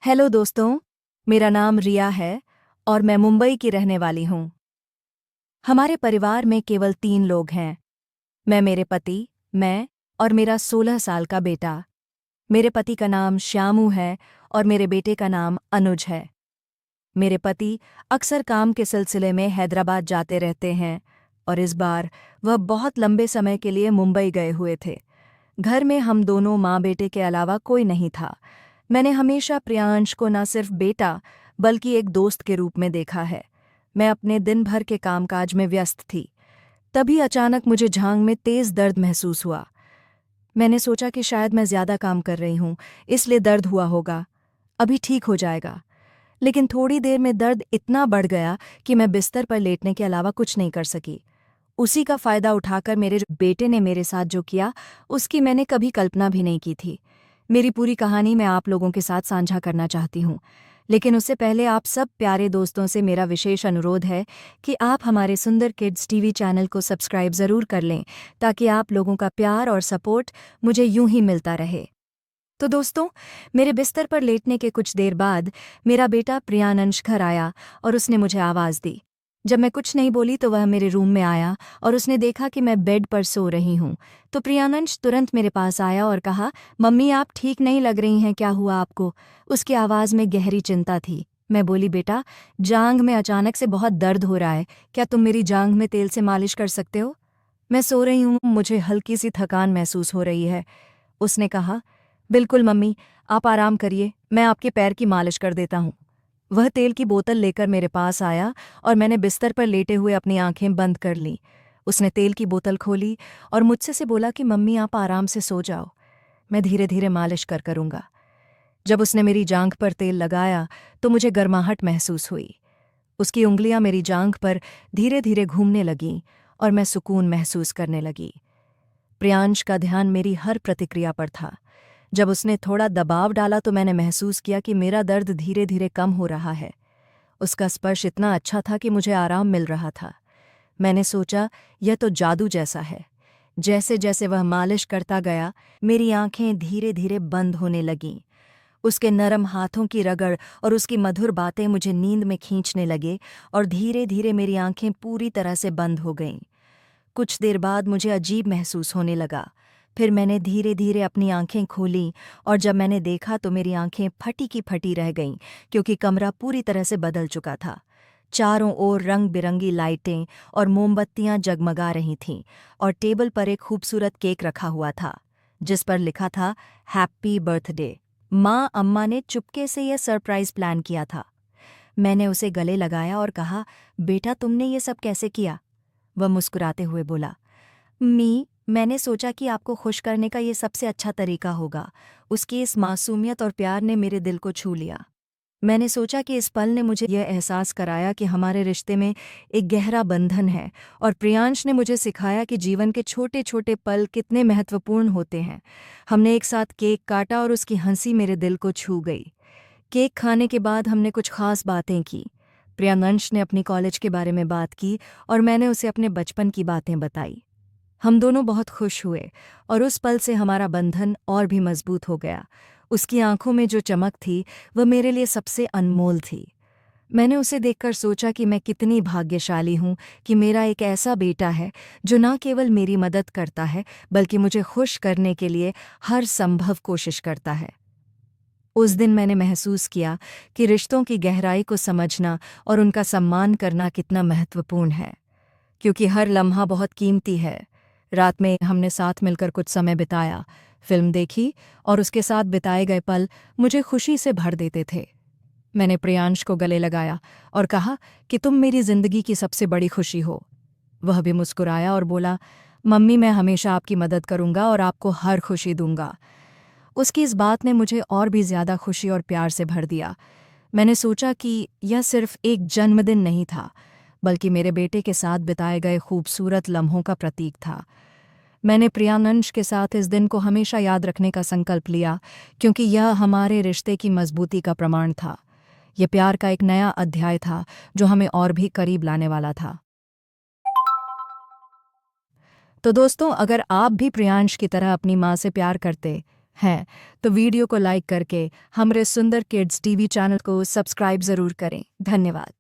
Hello दोस्तों, मेरा नाम रिया है और मैं मुंबई की रहने वाली हूँ। हमारे परिवार में केवल 3 लोग हैं। मैं, मेरे पति, मैं और मेरा 16 साल का बेटा। मेरे पति का नाम श्यामू है और मेरे बेटे का नाम अनुज है। मेरे पति अक्सर काम के सिलसिले में हैदराबाद जाते रहते हैं और इस बार वह बहुत लंबे समय के लिए मुंबई गए हुए थे। घर में हम दोनों माँ बेटे के अलावा कोई नहीं था। मैंने हमेशा प्रियांश को न सिर्फ बेटा बल्कि एक दोस्त के रूप में देखा है। मैं अपने दिन भर के कामकाज में व्यस्त थी। तभी अचानक मुझे जांघ में तेज दर्द महसूस हुआ। मैंने सोचा कि शायद मैं ज्यादा काम कर रही हूँ, इसलिए दर्द हुआ होगा। अभी ठीक हो जाएगा। लेकिन थोड़ी देर में दर्द इतना बढ़ गया कि मैं बिस्तर पर लेटने के अलावा कुछ नहीं कर सकी। उसी का फायदा उठाकर मेरे बेटे ने मेरे साथ जो किया, उसकी मैंने कभी कल्पना भी नहीं की थी। मेरी पूरी कहानी मैं आप लोगों के साथ साझा करना चाहती हूँ, लेकिन उससे पहले आप सब प्यारे दोस्तों से मेरा विशेष अनुरोध है कि आप हमारे सुंदर किड्स टीवी चैनल को सब्सक्राइब ज़रूर कर लें, ताकि आप लोगों का प्यार और सपोर्ट मुझे यूं ही मिलता रहे। तो दोस्तों, मेरे बिस्तर पर लेटने के कुछ देर बाद मेरा बेटा प्रियानंश घर आया और उसने मुझे आवाज़ दी। जब मैं कुछ नहीं बोली तो वह मेरे रूम में आया और उसने देखा कि मैं बेड पर सो रही हूँ। तो प्रियानंश तुरंत मेरे पास आया और कहा, मम्मी आप ठीक नहीं लग रही हैं, क्या हुआ आपको? उसकी आवाज़ में गहरी चिंता थी। मैं बोली, बेटा जांघ में अचानक से बहुत दर्द हो रहा है, क्या तुम मेरी जांघ में तेल से मालिश कर सकते हो? मैं सो रही हूँ, मुझे हल्की सी थकान महसूस हो रही है। उसने कहा, बिल्कुल मम्मी, आप आराम करिए, मैं आपके पैर की मालिश कर देता हूँ। वह तेल की बोतल लेकर मेरे पास आया और मैंने बिस्तर पर लेटे हुए अपनी आंखें बंद कर लीं। उसने तेल की बोतल खोली और मुझसे से बोला कि मम्मी आप आराम से सो जाओ, मैं धीरे धीरे मालिश करूँगा। जब उसने मेरी जांघ पर तेल लगाया तो मुझे गर्माहट महसूस हुई। उसकी उंगलियां मेरी जांघ पर धीरे धीरे घूमने लगीं और मैं सुकून महसूस करने लगी। प्रियांश का ध्यान मेरी हर प्रतिक्रिया पर था। जब उसने थोड़ा दबाव डाला तो मैंने महसूस किया कि मेरा दर्द धीरे धीरे कम हो रहा है। उसका स्पर्श इतना अच्छा था कि मुझे आराम मिल रहा था। मैंने सोचा, यह तो जादू जैसा है। जैसे जैसे वह मालिश करता गया, मेरी आंखें धीरे धीरे बंद होने लगीं। उसके नरम हाथों की रगड़ और उसकी मधुर बातें मुझे नींद में खींचने लगे और धीरे धीरे मेरी आंखें पूरी तरह से बंद हो गईं। कुछ देर बाद मुझे अजीब महसूस होने लगा। फिर मैंने धीरे धीरे अपनी आंखें खोलीं और जब मैंने देखा तो मेरी आंखें फटी की फटी रह गईं, क्योंकि कमरा पूरी तरह से बदल चुका था। चारों ओर रंग बिरंगी लाइटें और मोमबत्तियां जगमगा रही थीं और टेबल पर एक खूबसूरत केक रखा हुआ था, जिस पर लिखा था हैप्पी बर्थडे। माँ अम्मा ने चुपके से यह सरप्राइज प्लान किया था। मैंने उसे गले लगाया और कहा, बेटा तुमने ये सब कैसे किया? वह मुस्कुराते हुए बोला, मैंने सोचा कि आपको खुश करने का ये सबसे अच्छा तरीका होगा। उसकी इस मासूमियत और प्यार ने मेरे दिल को छू लिया। मैंने सोचा कि इस पल ने मुझे यह एहसास कराया कि हमारे रिश्ते में एक गहरा बंधन है, और प्रियांश ने मुझे सिखाया कि जीवन के छोटे छोटे पल कितने महत्वपूर्ण होते हैं। हमने एक साथ केक काटा और उसकी हंसी मेरे दिल को छू गई। केक खाने के बाद हमने कुछ खास बातें की। प्रियांश ने अपनी कॉलेज के बारे में बात की और मैंने उसे अपने बचपन की बातें बताई। हम दोनों बहुत खुश हुए और उस पल से हमारा बंधन और भी मजबूत हो गया। उसकी आंखों में जो चमक थी वह मेरे लिए सबसे अनमोल थी। मैंने उसे देखकर सोचा कि मैं कितनी भाग्यशाली हूँ कि मेरा एक ऐसा बेटा है जो न केवल मेरी मदद करता है बल्कि मुझे खुश करने के लिए हर संभव कोशिश करता है। उस दिन मैंने महसूस किया कि रिश्तों की गहराई को समझना और उनका सम्मान करना कितना महत्वपूर्ण है, क्योंकि हर लम्हा बहुत कीमती है। रात में हमने साथ मिलकर कुछ समय बिताया, फिल्म देखी और उसके साथ बिताए गए पल मुझे खुशी से भर देते थे। मैंने प्रियांश को गले लगाया और कहा कि तुम मेरी जिंदगी की सबसे बड़ी खुशी हो। वह भी मुस्कुराया और बोला, मम्मी मैं हमेशा आपकी मदद करूंगा और आपको हर खुशी दूंगा। उसकी इस बात ने मुझे और भी ज्यादा खुशी और प्यार से भर दिया। मैंने सोचा कि यह सिर्फ एक जन्मदिन नहीं था, बल्कि मेरे बेटे के साथ बिताए गए खूबसूरत लम्हों का प्रतीक था। मैंने प्रियांश के साथ इस दिन को हमेशा याद रखने का संकल्प लिया, क्योंकि यह हमारे रिश्ते की मजबूती का प्रमाण था। यह प्यार का एक नया अध्याय था जो हमें और भी करीब लाने वाला था। तो दोस्तों, अगर आप भी प्रियांश की तरह अपनी माँ से प्यार करते, हैं तो वीडियो को लाइक करके हमारे सुंदर किड्स टीवी चैनल को सब्सक्राइब ज़रूर करें। धन्यवाद।